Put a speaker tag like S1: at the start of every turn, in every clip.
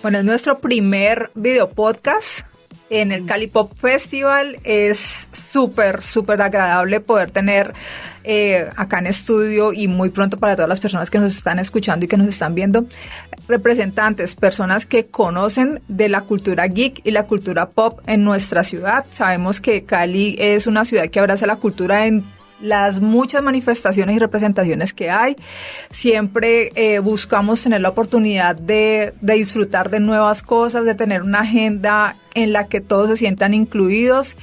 S1: Bueno, es nuestro primer video podcast en el Cali Pop Festival. Es súper agradable poder tener acá en estudio y muy pronto para todas las personas que nos están escuchando y que nos están viendo, representantes, personas que conocen de la cultura geek y la cultura pop en nuestra ciudad. Sabemos que Cali es una ciudad que abraza la cultura en las muchas manifestaciones y representaciones que hay. Siempre buscamos tener la oportunidad de disfrutar de nuevas cosas, de tener una agenda en la que todos se sientan incluidos,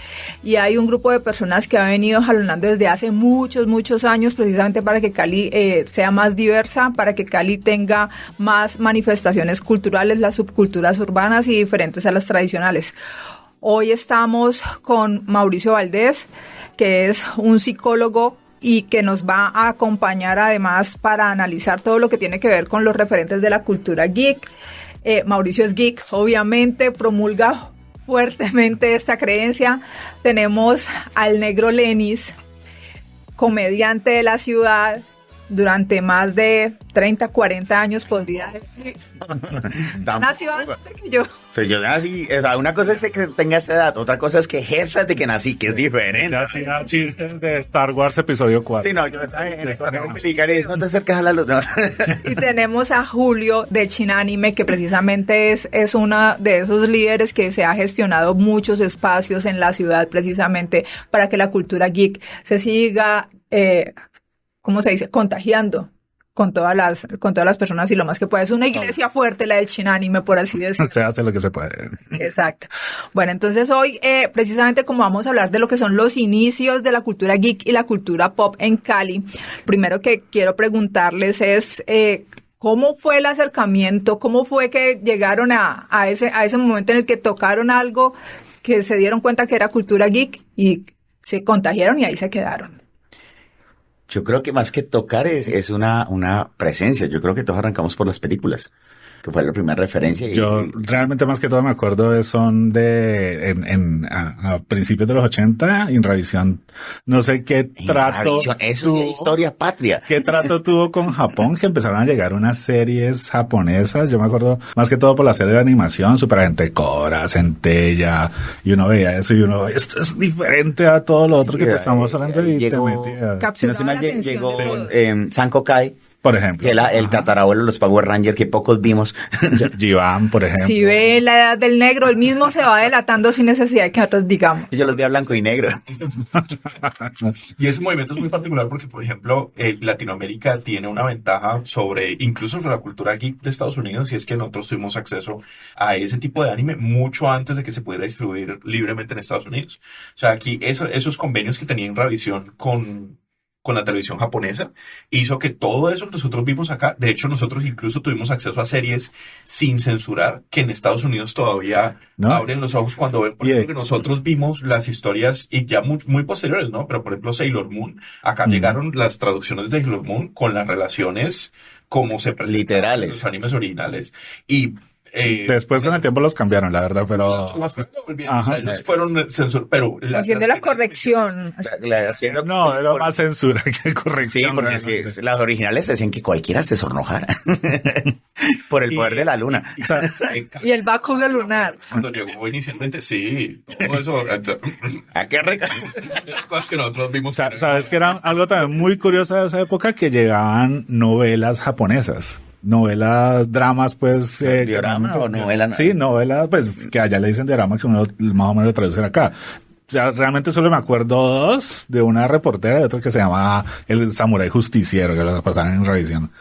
S1: y hay un grupo de personas que ha venido jalonando desde hace muchos años precisamente para que Cali sea más diversa, para que Cali tenga más manifestaciones culturales, las subculturas urbanas y diferentes a las tradicionales. Hoy estamos con Mauricio Valdés, que es un psicólogo y que nos va a acompañar además para analizar todo lo que tiene que ver con los referentes de la cultura geek. Mauricio es geek, obviamente, promulga fuertemente esta creencia. Tenemos al Negro Lenis, comediante de la ciudad, durante más de 30, 40 años, podría decir. Nació antes que yo.
S2: Pues yo nací, una cosa es que tenga esa edad, otra cosa es que ejerzas de que nací, que es diferente.
S3: Ya hacía chistes de Star Wars episodio 4.
S2: Sí, no, yo en España no te acercas a la luz, no.
S1: Y tenemos a Julio de Chinanime, que precisamente es una de esos líderes que se ha gestionado muchos espacios en la ciudad precisamente para que la cultura geek se siga, ¿cómo se dice?, contagiando con todas las personas y lo más que pueda. Es una iglesia fuerte la del Chinanime, por así decirlo.
S3: Se hace lo que se puede.
S1: Exacto. Bueno, entonces hoy, precisamente como vamos a hablar de lo que son los inicios de la cultura geek y la cultura pop en Cali, primero que quiero preguntarles es, ¿cómo fue el acercamiento? ¿Cómo fue que llegaron a ese momento en el que tocaron algo, que se dieron cuenta que era cultura geek y se contagiaron y ahí se quedaron?
S2: Yo creo que más que tocar es una presencia. Yo creo que todos arrancamos por las películas, que fue la primera referencia.
S3: Yo realmente más que todo me acuerdo a principios de los 80, Inravisión, no sé qué trato.
S2: Eso es historia patria.
S3: ¿Qué trato tuvo con Japón? Que empezaron a llegar unas series japonesas. Yo me acuerdo más que todo por la serie de animación, Superagente Cobra, Centella, y uno veía eso y uno, esto es diferente a todo lo otro que te estamos hablando, y te metías.
S2: Llegó Sanko Kai,
S3: por ejemplo.
S2: El tatarabuelo de los Power Rangers, que pocos vimos.
S3: Jivan, por ejemplo.
S1: Si ve la edad del negro, el mismo se va delatando sin necesidad de que nosotros digamos.
S2: Yo los vi a blanco y negro.
S4: Y ese movimiento es muy particular porque, por ejemplo, Latinoamérica tiene una ventaja incluso sobre la cultura geek de Estados Unidos, y es que nosotros tuvimos acceso a ese tipo de anime mucho antes de que se pudiera distribuir libremente en Estados Unidos. O sea, aquí esos convenios que tenía Inravisión con la televisión japonesa, hizo que todo eso que nosotros vimos acá, de hecho nosotros incluso tuvimos acceso a series sin censurar, que en Estados Unidos todavía abren los ojos cuando ven, por ejemplo, que nosotros vimos las historias, y ya muy posteriores, ¿no? Pero por ejemplo Sailor Moon, acá llegaron las traducciones de Sailor Moon con las relaciones como se presentan
S2: literales,
S4: los animes originales, y
S3: después con el tiempo los cambiaron, la verdad, pero
S4: ellos fueron censurados, pero
S1: haciendo la corrección.
S3: No, era más censura que corrección.
S2: Sí, porque las originales decían que cualquiera se sonrojara por el poder de la luna.
S1: Y el Bakugan lunar.
S4: Cuando llegó inicialmente, sí, todo eso.
S2: ¿A qué rica?
S4: Muchas cosas que nosotros vimos.
S3: ¿Sabes que era algo también muy curioso de esa época? Que llegaban novelas japonesas. Novelas, dramas, pues...
S2: ¿Diorama o novela?
S3: Sí, novelas, pues, que allá le dicen diorama, que uno más o menos lo traducen acá. O sea, realmente solo me acuerdo dos, de una reportera y otro que se llamaba El Samurái Justiciero, que lo pasaban en revisión.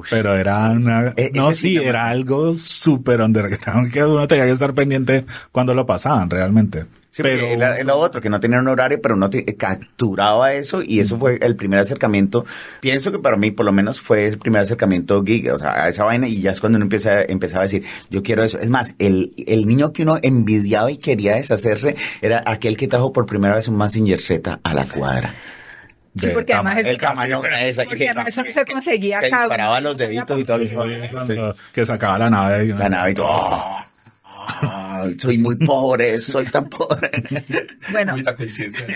S3: Pero era era algo súper underground, que uno tenía que estar pendiente cuando lo pasaban, realmente.
S2: Sí, pero era lo otro, que no tenía un horario, pero uno capturaba eso, y eso fue el primer acercamiento. Pienso que para mí, por lo menos, fue el primer acercamiento geek, o sea, a esa vaina, y ya es cuando uno empezaba a decir, yo quiero eso. Es más, el niño que uno envidiaba y quería deshacerse era aquel que trajo por primera vez un Mazinger Z a la cuadra.
S1: Sí, porque además
S2: el tamaño
S1: porque además eso no se conseguía
S2: que
S1: acá.
S2: disparaba los deditos y todo.
S3: Que sacaba la nave.
S2: La nave y todo. soy muy pobre, soy tan pobre.
S1: Bueno,
S4: Muy la coincidencia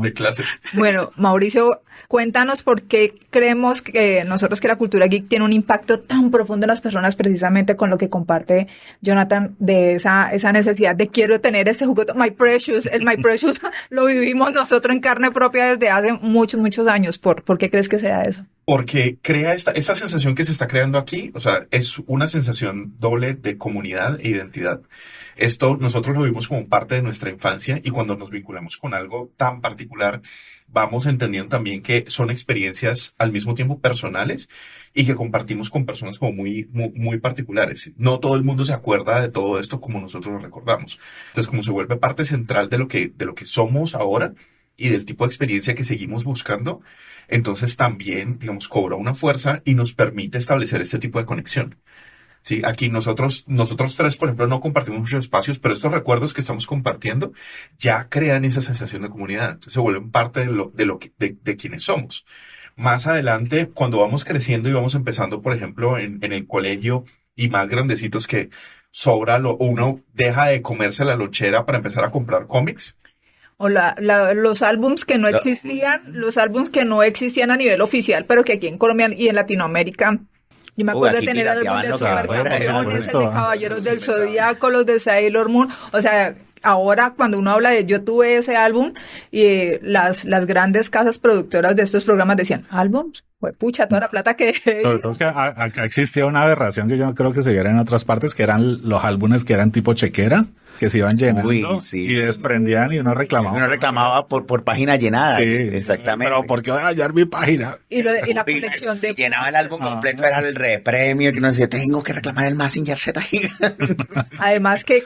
S4: de clase.
S1: bueno, Mauricio, cuéntanos por qué creemos que nosotros que la cultura geek tiene un impacto tan profundo en las personas, precisamente con lo que comparte Jonathan, de esa necesidad de quiero tener ese juguete, My Precious. El My Precious lo vivimos nosotros en carne propia desde hace muchos, muchos años. ¿Por qué crees que sea eso?
S4: Porque crea esta sensación que se está creando aquí, o sea, es una sensación doble de comunidad e identidad. Esto nosotros lo vimos como parte de nuestra infancia y cuando nos vinculamos con algo tan particular, vamos entendiendo también que son experiencias al mismo tiempo personales y que compartimos con personas como muy particulares. No todo el mundo se acuerda de todo esto como nosotros lo recordamos. Entonces, como se vuelve parte central de lo que somos ahora y del tipo de experiencia que seguimos buscando, entonces también, digamos, cobra una fuerza y nos permite establecer este tipo de conexión. Sí, aquí nosotros tres, por ejemplo, no compartimos muchos espacios, pero estos recuerdos que estamos compartiendo ya crean esa sensación de comunidad. Entonces se vuelven parte de quienes somos. Más adelante, cuando vamos creciendo y vamos empezando, por ejemplo, en el colegio y más grandecitos que sobra, uno deja de comerse la lonchera para empezar a comprar cómics.
S1: O los álbums que no existían a nivel oficial, pero que aquí en Colombia y en Latinoamérica, yo me acuerdo de tener álbumes de Supercampeones, el de Caballeros del Zodíaco, los de Sailor Moon, o sea, ahora cuando uno habla de yo tuve ese álbum y las grandes casas productoras de estos programas decían, ¿álbums? Pucha, toda la plata que...
S3: Sobre todo que acá existía una aberración que yo no creo que se viera en otras partes, que eran los álbumes que eran tipo chequera, que se iban llenando y desprendían y uno reclamaba.
S2: Uno reclamaba por página llenada.
S3: Sí,
S2: exactamente.
S3: Pero ¿por qué voy a hallar mi página?
S1: Y la colección
S2: si llenaba el álbum completo era el repremio, que uno decía, tengo que reclamar el Mazinger Z Gigante.
S1: Además que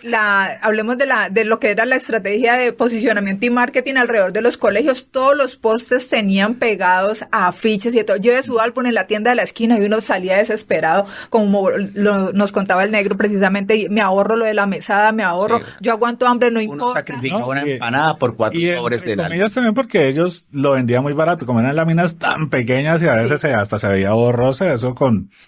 S1: hablemos de lo que era la estrategia de posicionamiento y marketing alrededor de los colegios, todos los postes tenían pegados afiches y todo. Lleve su álbum en la tienda de la esquina y uno salía desesperado, como nos contaba el negro precisamente, y me ahorro lo de la mesada, me ahorro, yo aguanto hambre, no importa.
S2: Uno sacrificaba una empanada por 4 sobres de
S3: álbum. Ellas también porque ellos lo vendían muy barato, como eran láminas tan pequeñas y a veces hasta se veía borroso,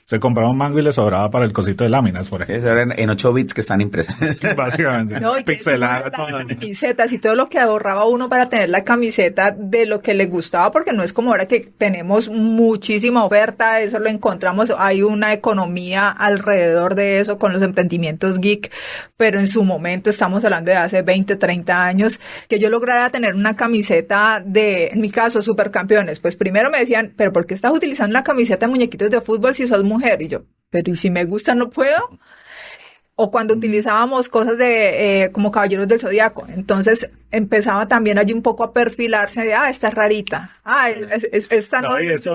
S3: se compraba un mango y le sobraba para el cosito de láminas, por ejemplo.
S2: Eso eran en 8 bits que están impresas.
S3: Básicamente.
S1: No, y
S3: pixeladas.
S1: las camisetas y todo lo que ahorraba uno para tener la camiseta de lo que le gustaba, porque no es como ahora que tenemos muchísima oferta, eso lo encontramos, hay una economía alrededor de eso con los emprendimientos geek, pero en su momento, estamos hablando de hace 20, 30 años, que yo lograra tener una camiseta en mi caso, Supercampeones, pues primero me decían, pero ¿por qué estás utilizando la camiseta de muñequitos de fútbol si sos mujer? Y yo, pero ¿y si me gusta no puedo? O cuando utilizábamos cosas como Caballeros del Zodíaco. Entonces empezaba también allí un poco a perfilarse de, esta es rarita. Esta no es
S3: eso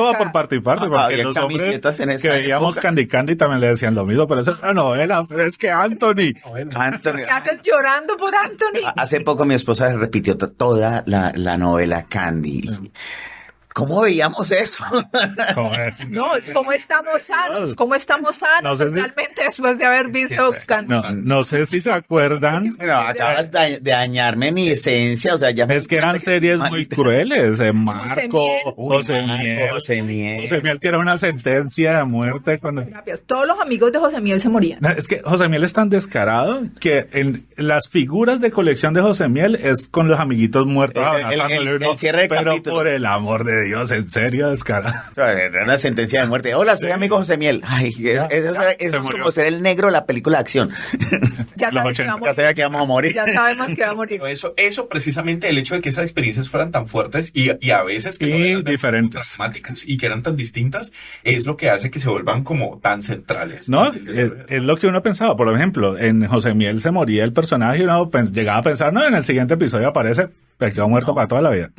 S3: va por parte y parte, porque los hombres que veíamos Candy Candy también le decían lo mismo, pero esa es una novela, pero es que Anthony.
S1: ¿Qué haces llorando por Anthony?
S2: Hace poco mi esposa repitió toda la novela Candy. ¿Cómo veíamos eso?
S1: No, ¿cómo estamos sanos? ¿Cómo estamos sanos? No sé realmente después de haber visto...
S3: No sé si se acuerdan.
S2: Pero acabas de dañarme mi esencia, o sea, ya...
S3: Es que eran series muy crueles. Marco,
S2: José Miel,
S3: que era una sentencia de muerte.
S1: Todos los amigos de José Miel se morían.
S3: Es que José Miel es tan descarado que en las figuras de colección de José Miel es con los amiguitos muertos.
S2: El cierre de
S3: pero
S2: capítulo.
S3: Por el amor de Dios, en serio, descarado.
S2: Era una sentencia de muerte. Hola, soy amigo José Miel. Ay, es como ser el negro de la película de acción.
S1: Ya sabes
S2: que vamos a morir.
S1: Ya sabemos que va a morir.
S4: Eso precisamente, el hecho de que esas experiencias fueran tan fuertes y a veces que
S3: no eran
S4: diferentes temáticas y que eran tan distintas, es lo que hace que se vuelvan como tan centrales.
S3: No, es lo que uno pensaba. Por ejemplo, en José Miel se moría el personaje y uno llegaba a pensar, no, en el siguiente episodio aparece, pero quedó muerto para toda la vida.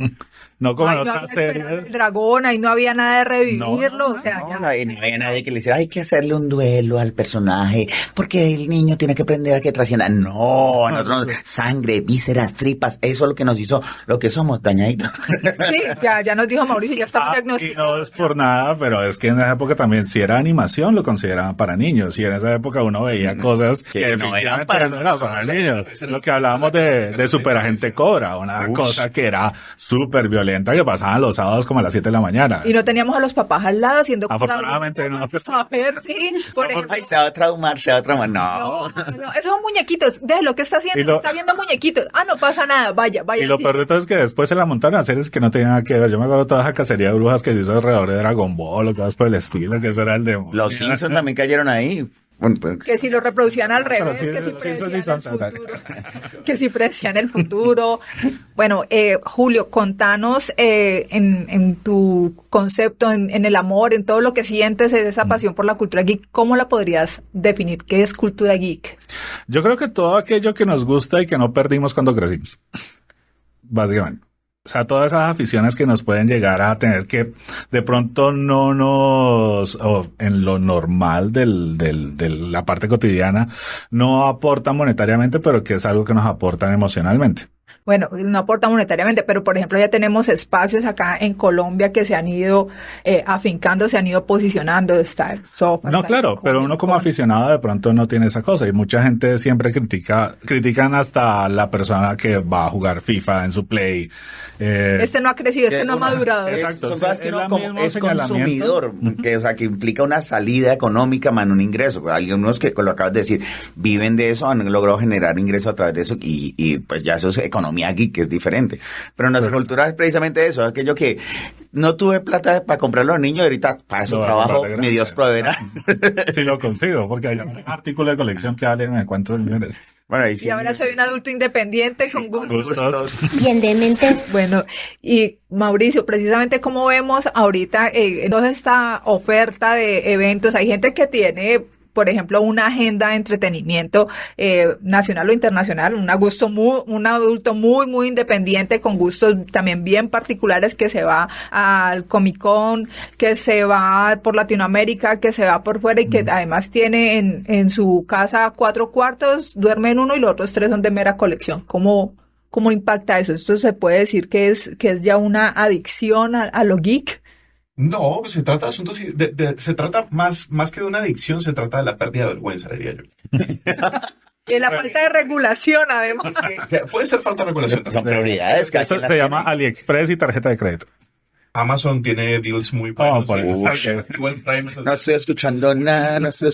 S3: No como en otras series.
S1: El dragón, ahí no había nada de revivirlo.
S2: No había nadie que le hiciera, hay que hacerle un duelo al personaje, porque el niño tiene que aprender a que trascienda. No, nosotros sangre, vísceras, tripas, eso es lo que nos hizo lo que somos, dañaditos.
S1: Sí, ya nos dijo Mauricio, ya estamos diagnosticados.
S3: Y no es por nada, pero es que en esa época también, si era animación, lo consideraban para niños. Y en esa época uno veía cosas que
S2: no eran para
S3: niños. Es lo que hablábamos de Superagente Cobra, una una cosa que era súper violenta que pasaban los sábados como a las 7 de la mañana.
S1: Y no teníamos a los papás al lado haciendo
S3: Afortunadamente no.
S1: A ver, sí, por ejemplo.
S2: Ay, se va a traumar. No.
S1: No, esos son muñequitos. De lo que está haciendo, está viendo muñequitos. Ah, no pasa nada, vaya.
S3: Y lo peor de todo es que después se la montaron a series que no tenían nada que ver. Yo me acuerdo toda esa cacería de brujas que se hizo alrededor de Dragon Ball o cosas por el estilo, que eso era el demonio.
S2: Los Simpsons también cayeron ahí. Bueno, pues,
S1: que si lo reproducían al revés,
S3: sí,
S1: que si
S3: sí,
S1: predecían
S3: sí,
S1: el futuro, que si predecían el futuro. Bueno, Julio, contanos en tu concepto, en el amor, en todo lo que sientes, esa pasión por la cultura geek, ¿cómo la podrías definir? ¿Qué es cultura geek?
S3: Yo creo que todo aquello que nos gusta y que no perdimos cuando crecimos, básicamente. O sea, todas esas aficiones que nos pueden llegar a tener que de pronto no nos, o en lo normal de la parte cotidiana, no aportan monetariamente, pero que es algo que nos aportan emocionalmente.
S1: Bueno, no aporta monetariamente, pero por ejemplo ya tenemos espacios acá en Colombia que se han ido afincando, se han ido posicionando, está el sofá.
S3: No, claro, pero uno como aficionado de pronto no tiene esa cosa y mucha gente siempre critican hasta la persona que va a jugar FIFA en su Play.
S1: Este no ha crecido, este no ha madurado.
S2: Exacto. Son cosas que uno es consumidor, que, o sea, que implica una salida económica más un ingreso. Algunos que, lo acabas de decir, viven de eso, han logrado generar ingresos a través de eso y pues ya eso es economía geek, que es diferente. Pero nuestra cultura es precisamente eso, aquello que no tuve plata para comprar a los niños, ahorita para eso trabajo, mi Dios proveerá.
S3: Sí, lo consigo, porque hay un artículo de colección que vale en cuántos millones.
S2: Bueno, ahí sí.
S1: Y ahora soy un adulto independiente con gustos.
S5: Bien de mentes.
S1: Bueno, y Mauricio, precisamente como vemos ahorita toda esta oferta de eventos, hay gente que tiene, por ejemplo, una agenda de entretenimiento nacional o internacional, un adulto muy independiente con gustos también bien particulares, que se va al Comic Con, que se va por Latinoamérica, que se va por fuera y que además tiene en su casa 4 cuartos, duerme en uno y los otros 3 son de mera colección. ¿Cómo impacta eso? ¿Esto se puede decir que es ya una adicción a lo geek?
S4: No, se trata de asuntos, se trata más que de una adicción, se trata de la pérdida de vergüenza, diría yo.
S1: Y la falta de regulación, además.
S4: Puede ser falta de regulación.
S2: Son prioridades.
S3: Eso se llama AliExpress y tarjeta de crédito.
S4: Amazon tiene deals muy buenos. Igual Prime.
S2: No estoy escuchando nada,
S4: se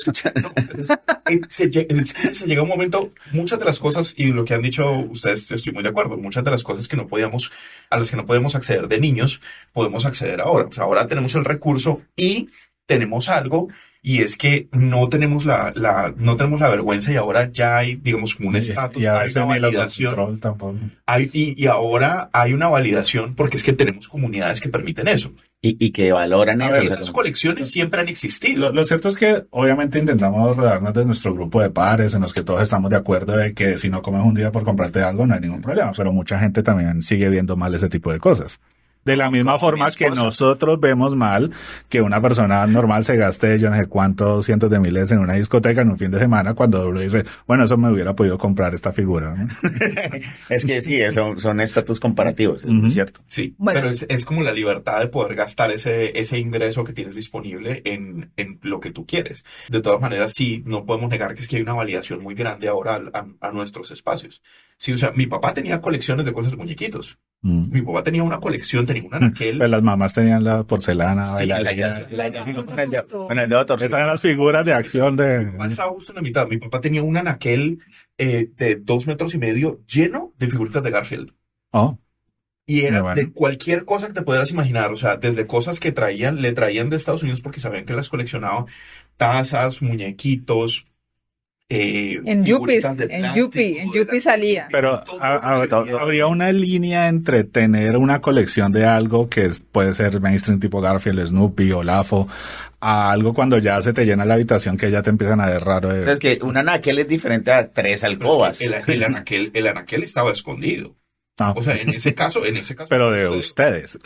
S4: llega un momento, muchas de las cosas, y lo que han dicho ustedes, estoy muy de acuerdo, muchas de las cosas a las que no podemos acceder de niños, podemos acceder ahora. O sea, ahora tenemos el recurso y tenemos algo, y es que no tenemos no tenemos la vergüenza, y ahora ya hay, digamos, un estatus, hay una validación. Y ahora hay una validación porque es que tenemos comunidades que permiten eso.
S2: Y que valoran eso.
S4: Esas colecciones siempre han existido.
S3: Lo cierto es que obviamente intentamos rodearnos de nuestro grupo de pares en los que todos estamos de acuerdo de que si no comes un día por comprarte algo no hay ningún problema, pero mucha gente también sigue viendo mal ese tipo de cosas. De la misma forma que nosotros vemos mal que una persona normal se gaste yo no sé cuántos cientos de miles en una discoteca en un fin de semana, cuando uno dice, bueno, eso me hubiera podido comprar esta figura, ¿no?
S2: Es que sí, son estatus comparativos, ¿es cierto?
S4: Sí, bueno, pero es como la libertad de poder gastar ese ingreso que tienes disponible en lo que tú quieres. De todas maneras, sí, no podemos negar que es que hay una validación muy grande ahora a nuestros espacios. Sí, o sea, mi papá tenía colecciones de cosas de muñequitos. Mi papá tenía una colección, tenía una anaquel.
S3: Pero las mamás tenían la porcelana.
S2: Sí, con el dedo torcido.
S3: Esas eran las figuras de acción de...
S4: Mi papá estaba justo en la mitad. Mi papá tenía un anaquel de 2 metros y medio lleno de figuritas de Garfield.
S3: Oh.
S4: Y era de cualquier cosa que te pudieras imaginar. O sea, desde cosas que le traían de Estados Unidos porque sabían que las coleccionaba. Tazas, muñequitos...
S1: en Yupi salía.
S3: Pero habría una línea entre tener una colección de algo que puede ser mainstream tipo Garfield, Snoopy, Olafo, a algo cuando ya se te llena la habitación que ya te empiezan a ver raro.
S2: O sea, es que un anaquel es diferente a 3 alcobas.
S4: El anaquel estaba escondido. O sea, en ese caso.
S3: Pero de ustedes.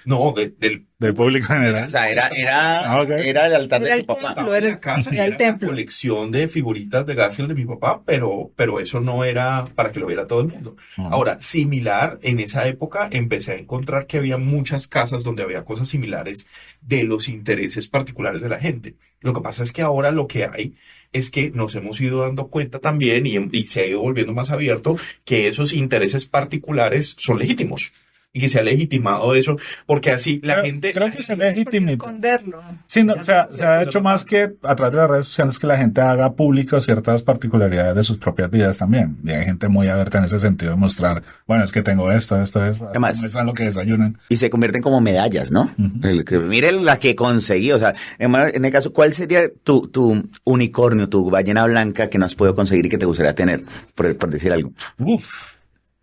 S4: No,
S3: del público
S2: O
S3: general.
S2: sea,
S3: Ah, ok.
S2: era el altar
S1: Era
S2: de
S1: el
S2: tu papá.
S1: templo, era
S4: en la casa y
S1: era el
S4: era la
S1: templo.
S4: colección de figuritas de Garfield de mi papá, pero eso no era para que lo viera todo el mundo.
S3: Ujú.
S4: Ahora, similar, en esa época empecé a encontrar que había muchas casas donde había cosas similares de los intereses particulares de la gente. Lo que pasa es que ahora lo que hay es que nos hemos ido dando cuenta también y se ha ido volviendo más abierto que esos intereses particulares son legítimos y que se ha legitimado eso porque así la gente...
S3: Creo que se
S1: ¿Por qué
S3: legitima.
S1: esconderlo?
S3: Sí, no, o sea, se ha hecho más que a través de las redes sociales que la gente haga público ciertas particularidades de sus propias vidas también. Y hay gente muy abierta en ese sentido de mostrar, bueno, es que tengo esto.
S2: Además-
S3: Muestran lo que desayunan.
S2: Y se convierten como medallas, ¿no?
S3: Ujú.
S2: Miren la que conseguí. O sea, en el caso, ¿cuál sería tu unicornio, tu ballena blanca que no has podido conseguir y que te gustaría tener? Por decir algo.
S3: Uf.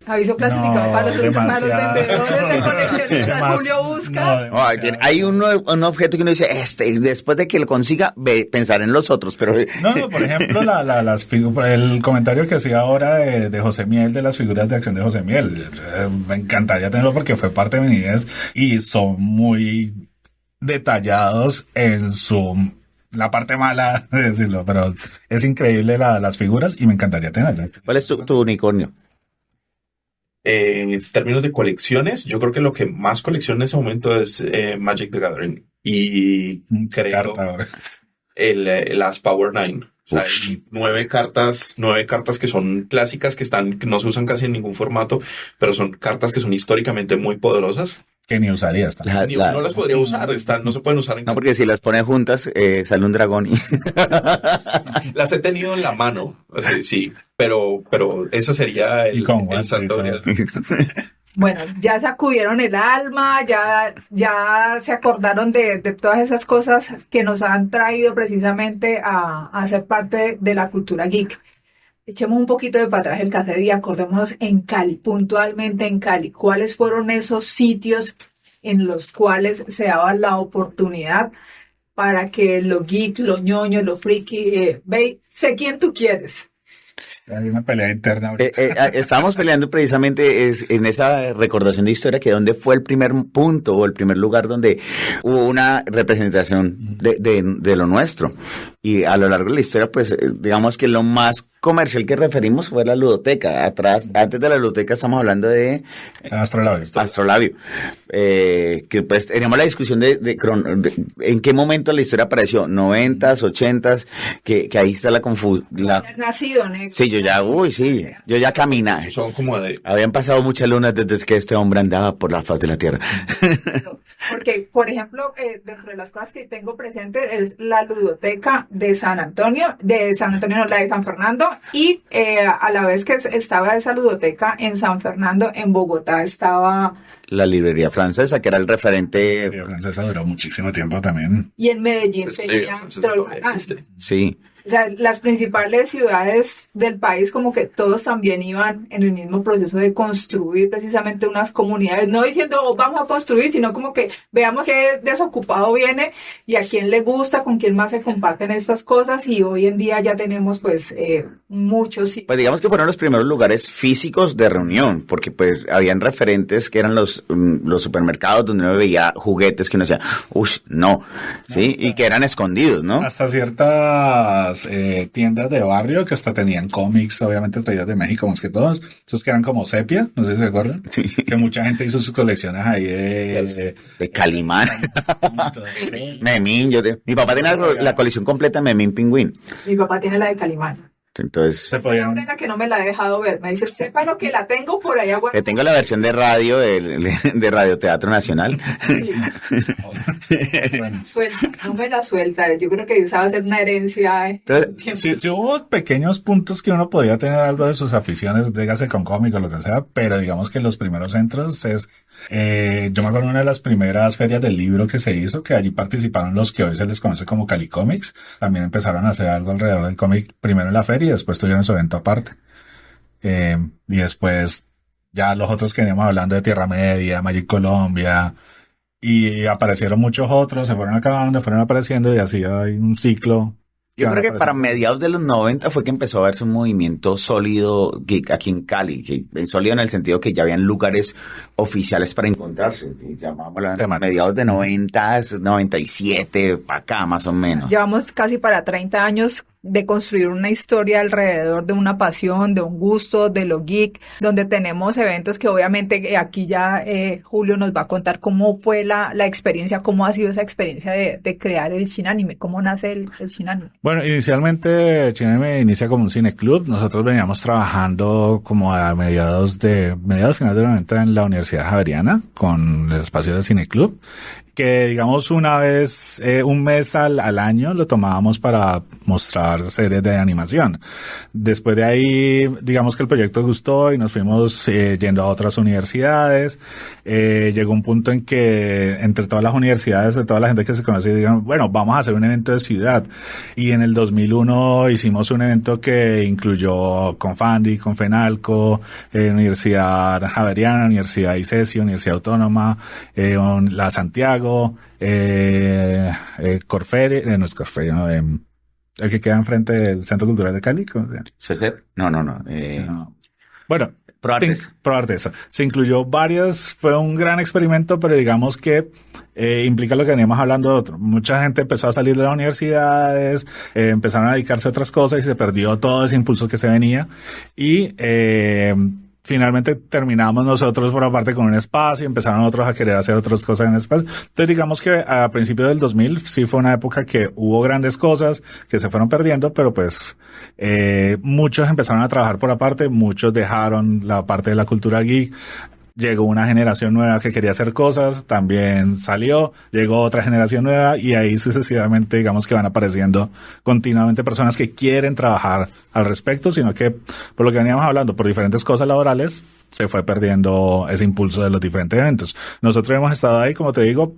S1: Aviso clasificado
S3: No,
S1: para los
S3: demasiado.
S1: vendedores de coleccionistas. Julio busca.
S3: No,
S2: Hay un objeto que uno dice, después de que lo consiga, pensar en los otros, pero...
S3: No, por ejemplo, el comentario que hacía ahora de José Miel, de las figuras de acción de José Miel. Me encantaría tenerlo porque fue parte de mi niñez y son muy detallados en la parte mala de decirlo, pero es increíble las figuras y me encantaría tenerlas.
S2: ¿Cuál es tu unicornio?
S4: En términos de colecciones, yo creo que lo que más colecciono en ese momento es Magic the Gathering y creo
S3: Carta.
S4: las Power 9. O sea, hay 9 cartas que son clásicas, que no se usan casi en ningún formato, pero son cartas que son históricamente muy poderosas.
S3: Que ni usaría esta.
S4: No las podría usar, no se pueden usar en
S2: No, porque si las pones juntas, sale un dragón y...
S4: Las he tenido en la mano, o sea, sí, pero esa sería
S3: Y con
S4: el
S3: guantes y
S4: santo
S3: todo.
S4: grial.
S1: Bueno, ya sacudieron el alma, ya se acordaron de todas esas cosas que nos han traído precisamente a ser parte de la cultura geek. Echemos un poquito de para atrás el cassette y acordémonos en Cali, puntualmente en Cali. ¿Cuáles fueron esos sitios en los cuales se daba la oportunidad para que lo geek, lo ñoño, lo friki, sé quién tú quieres?
S3: Hay una pelea interna ahorita.
S2: Estábamos peleando precisamente en esa recordación de historia que dónde fue el primer punto o el primer lugar donde hubo una representación de lo nuestro. Y a lo largo de la historia, pues digamos que lo más comercial que referimos fue la ludoteca. Antes de la ludoteca estamos hablando de Astrolabio. Que pues teníamos la discusión de en qué momento la historia apareció, 90s, 80s, que ahí está la confusión.
S1: ¿Has nacido, Nex?
S2: Sí, yo ya caminaba.
S4: Son como de...
S2: Habían pasado muchas lunas desde que este hombre andaba por la faz de la tierra.
S1: Porque, por ejemplo, dentro de las cosas que tengo presentes es la ludoteca de San Antonio, no, la de San Fernando, y a la vez que estaba esa ludoteca en San Fernando, en Bogotá estaba...
S2: La librería francesa, que era el referente.
S3: La francesa duró muchísimo tiempo también.
S1: Y en Medellín
S4: Pues,
S1: tenía
S4: todavía existe.
S2: Sí.
S1: O sea, las principales ciudades del país como que todos también iban en el mismo proceso de construir precisamente unas comunidades, no diciendo "Oh, vamos a construir", sino como que veamos qué desocupado viene y a quién le gusta, con quién más se comparten estas cosas, y hoy en día ya tenemos pues muchos.
S2: Pues digamos que fueron los primeros lugares físicos de reunión, porque pues habían referentes que eran los supermercados donde uno veía juguetes que uno decía, uff, no, ¿sí? Y que eran escondidos, ¿no?
S3: Hasta ciertas tiendas de barrio que hasta tenían cómics, obviamente traídos de México más que todos, esos que eran como sepia, no sé si se acuerdan, que mucha gente hizo sus colecciones ahí
S2: de Calimán. Memín, mi papá tenía la colección completa de Memín Pingüín.
S1: Mi papá tiene la de Calimán.
S2: Entonces,
S3: se podían...
S1: Una que no me la ha dejado ver. Me dice, sepa lo que la tengo por allá.
S2: que tengo la versión de radio de Radio Teatro Nacional.
S1: Sí.
S3: Bueno.
S1: No me la suelta. Yo creo que esa va a ser una herencia.
S2: Entonces,
S3: Sí, hubo pequeños puntos que uno podía tener algo de sus aficiones, dígase con cómic o lo que sea, pero digamos que los primeros centros es... yo me acuerdo de una de las primeras ferias del libro que se hizo, que allí participaron los que hoy se les conoce como Cali Comics. También empezaron a hacer algo alrededor del cómic, primero en la feria y después tuvieron su evento aparte. Y después ya los otros que veníamos hablando de Tierra Media, Magic Colombia, y aparecieron muchos otros, se fueron acabando, fueron apareciendo y así hay un ciclo
S2: Yo creo que
S3: aparecer.
S2: para mediados de los 90 fue que empezó a verse un movimiento sólido geek aquí en Cali, sólido en el sentido que ya habían lugares oficiales para encontrarse, y llamámoslo
S3: Temáticos.
S2: mediados de 90, 97, para acá más o menos.
S1: Llevamos casi para 30 años de construir una historia alrededor de una pasión, de un gusto, de lo geek, donde tenemos eventos que obviamente aquí ya Julio nos va a contar cómo fue la experiencia, cómo ha sido esa experiencia de crear el Shin Anime, cómo nace el Shin Anime.
S3: Bueno, inicialmente Shin Anime inicia como un cineclub. Nosotros veníamos trabajando como a mediados finales de los 90 en la Universidad Javeriana con el espacio del cineclub, que digamos una vez, un mes al año lo tomábamos para mostrar series de animación. Después de ahí, digamos que el proyecto gustó y nos fuimos yendo a otras universidades. Llegó un punto en que entre todas las universidades, de toda la gente que se conoce, dijeron, bueno, vamos a hacer un evento de ciudad. Y en el 2001 hicimos un evento que incluyó Confandi, Confenalco, Universidad Javeriana, Universidad ICESI, Universidad Autónoma, la Santiago, Corfere, no es Corfere, no, el que queda enfrente del Centro Cultural de Cali. ¿Cómo se llama?
S2: ¿CECEP? No.
S3: No. Bueno,
S2: ProArtes.
S3: ProArtes. Se incluyó varias, fue un gran experimento, pero digamos que implica lo que veníamos hablando de otro. Mucha gente empezó a salir de las universidades, empezaron a dedicarse a otras cosas y se perdió todo ese impulso que se venía. Y finalmente terminamos nosotros por aparte con un espacio, empezaron otros a querer hacer otras cosas en el espacio. Entonces digamos que a principios del 2000 sí fue una época que hubo grandes cosas que se fueron perdiendo, pero pues muchos empezaron a trabajar por aparte, muchos dejaron la parte de la cultura geek. Llegó una generación nueva que quería hacer cosas, también salió, llegó otra generación nueva y ahí sucesivamente digamos que van apareciendo continuamente personas que quieren trabajar al respecto, sino que por lo que veníamos hablando, por diferentes cosas laborales, se fue perdiendo ese impulso de los diferentes eventos. Nosotros hemos estado ahí, como te digo,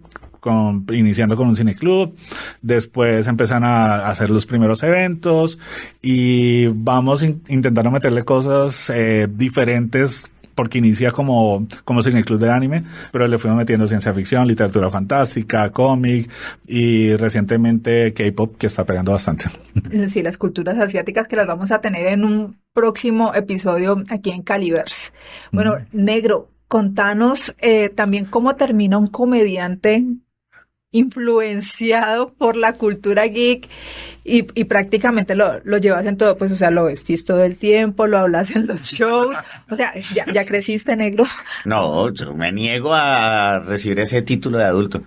S3: iniciando con un cineclub, después empiezan a hacer los primeros eventos y vamos intentando meterle cosas diferentes, porque inicia como cineclub de anime, pero le fuimos metiendo ciencia ficción, literatura fantástica, cómic y recientemente K-pop, que está pegando bastante.
S1: Sí, las culturas asiáticas que las vamos a tener en un próximo episodio aquí en Caliverse. Bueno, Negro, contanos también cómo termina un comediante influenciado por la cultura geek y prácticamente lo llevas en todo, pues, o sea, lo vestís todo el tiempo, lo hablas en los shows, o sea, ya creciste, Negro.
S2: No, yo me niego a recibir ese título de adulto.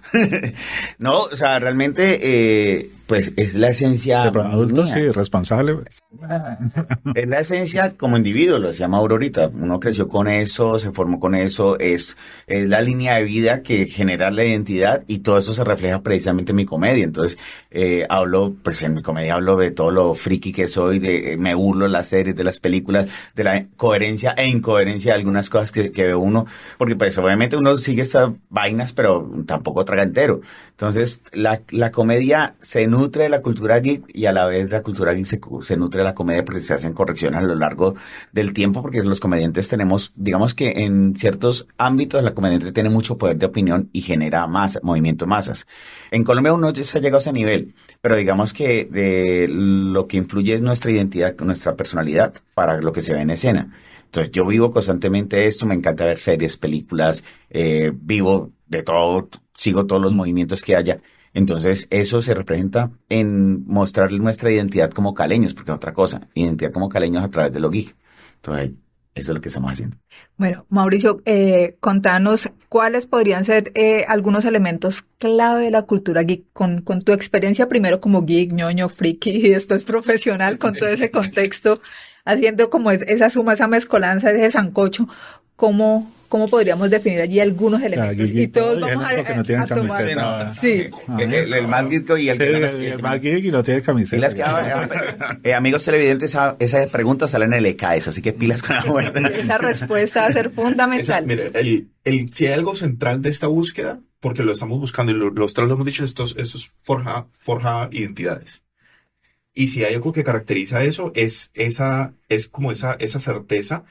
S2: No, o sea, realmente, pues es la esencia.
S3: De adulto,
S2: mía.
S3: sí, responsable.
S2: Es la esencia como individuo, lo decía Mauro ahorita. Uno creció con eso, se formó con eso, es la línea de vida que genera la identidad y todo eso se refleja precisamente en mi comedia. Entonces, hablo, pues en mi comedia hablo de todo lo friki que soy, me burlo de las series, de las películas, de la coherencia e incoherencia de algunas cosas que ve uno, porque pues obviamente uno sigue estas vainas, pero tampoco traga entero. Entonces, la comedia se nutre de la cultura geek y a la vez la cultura geek se nutre de la comedia porque se hacen correcciones a lo largo del tiempo, porque los comediantes tenemos, digamos que en ciertos ámbitos la comediante tiene mucho poder de opinión y genera movimiento de masas. En Colombia uno ya se ha llegado a ese nivel, pero digamos que lo que influye es nuestra identidad, nuestra personalidad para lo que se ve en escena. Entonces yo vivo constantemente esto, me encanta ver series, películas, vivo de todo, sigo todos los movimientos que haya. Entonces eso se representa en mostrar nuestra identidad como caleños, porque es otra cosa, identidad como caleños a través de lo geek. Entonces eso es lo que estamos haciendo.
S1: Bueno, Mauricio, contanos cuáles podrían ser algunos elementos clave de la cultura geek con tu experiencia primero como geek, ñoño, friki y después profesional con todo ese contexto, haciendo como esa suma, esa mezcolanza, ese sancocho, ¿cómo podríamos definir allí algunos elementos?
S3: Geek
S1: y todos
S3: y
S1: vamos
S3: el que no tiene
S1: a tomar.
S3: camiseta.
S1: Sí.
S2: El más geek y el
S3: Sí,
S2: que menos.
S3: el más geek y no tiene
S2: Y
S3: camiseta.
S2: las que, amigos televidentes, esa pregunta sale en el ECAES, así que pilas con la vuelta.
S1: Esa respuesta va a ser fundamental.
S4: Mire, si hay algo central de esta búsqueda, porque lo estamos buscando y los tres lo hemos dicho, esto es forja identidades. Y si hay algo que caracteriza eso, es como esa certeza,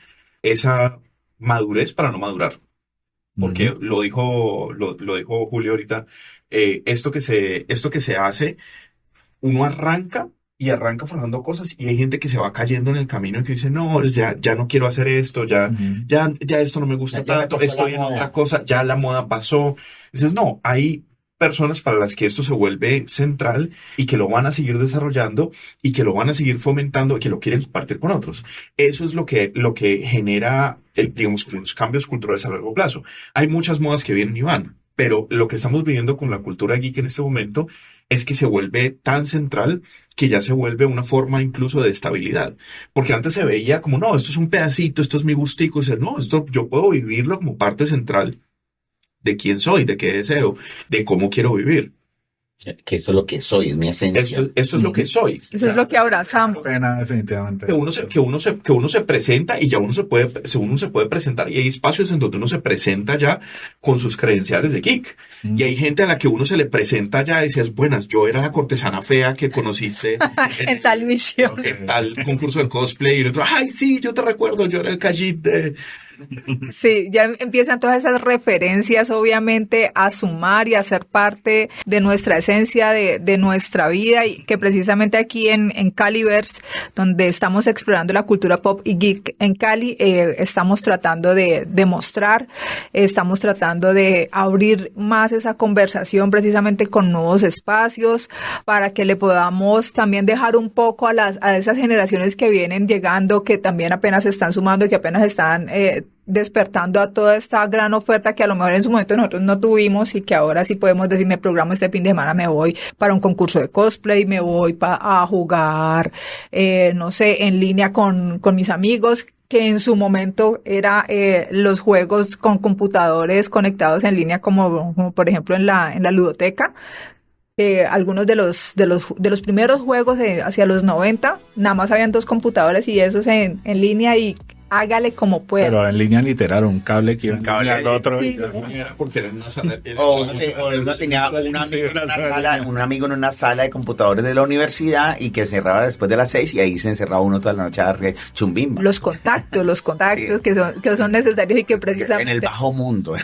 S4: esa madurez para no madurar. Porque lo dijo Julio ahorita, esto que se hace, uno arranca y arranca formando cosas y hay gente que se va cayendo en el camino y que dice, no, ya no quiero hacer esto, ya esto no me gusta tanto, estoy en otra cosa, ya la moda pasó. Dices, no, hay personas para las que esto se vuelve central y que lo van a seguir desarrollando y que lo van a seguir fomentando y que lo quieren compartir con otros. Eso es lo que genera, digamos, los cambios culturales a largo plazo. Hay muchas modas que vienen y van, pero lo que estamos viviendo con la cultura geek en este momento es que se vuelve tan central que ya se vuelve una forma incluso de estabilidad. Porque antes se veía como, no, esto es un pedacito, esto es mi gustico, o sea, no, esto yo puedo vivirlo como parte central de quién soy, de qué deseo, de cómo quiero vivir.
S2: Que eso es lo que soy, es mi esencia.
S4: Esto es lo que soy.
S1: Eso es lo que abrazamos.
S3: Pena, definitivamente.
S4: Que uno se presenta y ya uno se puede presentar y hay espacios en donde uno se presenta ya con sus credenciales de geek. Y hay gente a la que uno se le presenta ya y dices, buenas, yo era la cortesana fea que conociste
S1: en tal misión.
S4: En tal concurso de cosplay y el otro, ay, sí, yo te recuerdo, yo era el Khajiit de...
S1: Sí, ya empiezan todas esas referencias obviamente a sumar y a ser parte de nuestra esencia, de nuestra vida, y que precisamente aquí en Caliverse, donde estamos explorando la cultura pop y geek en Cali, estamos tratando de demostrar, estamos tratando de abrir más esa conversación precisamente con nuevos espacios para que le podamos también dejar un poco a esas generaciones que vienen llegando, que también apenas se están sumando, que apenas están despertando a toda esta gran oferta que a lo mejor en su momento nosotros no tuvimos y que ahora sí podemos decir, me programo este fin de semana, me voy para un concurso de cosplay, me voy a jugar, no sé, en línea con mis amigos, que en su momento era los juegos con computadores conectados en línea, como por ejemplo en la ludoteca. Algunos de los primeros juegos hacia los 90, nada más habían 2 computadores y esos en línea, y hágale como pueda.
S3: Pero en línea literal, un cable que iba al otro.
S1: Sí.
S4: Era porque era una sala.
S2: O uno tenía un amigo en una sala de computadores de la universidad y que cerraba después de las 6 y ahí se encerraba uno toda la noche a darle chumbimba.
S1: Los contactos sí, que son necesarios y que precisamente
S2: en el bajo mundo.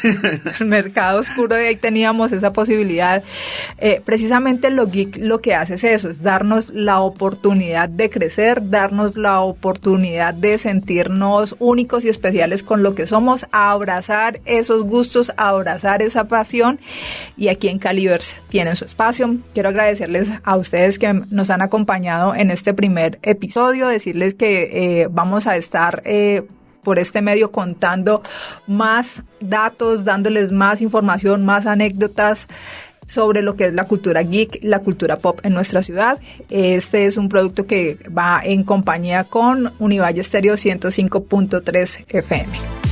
S1: el mercado oscuro, de ahí teníamos esa posibilidad. Precisamente lo geek lo que hace es eso, es darnos la oportunidad de crecer, darnos la oportunidad de sentirnos únicos y especiales con lo que somos, a abrazar esos gustos, a abrazar esa pasión, y aquí en Caliverse tienen su espacio. Quiero agradecerles a ustedes que nos han acompañado en este primer episodio, decirles que vamos a estar por este medio contando más datos, dándoles más información, más anécdotas sobre lo que es la cultura geek, la cultura pop en nuestra ciudad. Este es un producto que va en compañía con Univalle Estéreo 105.3 FM.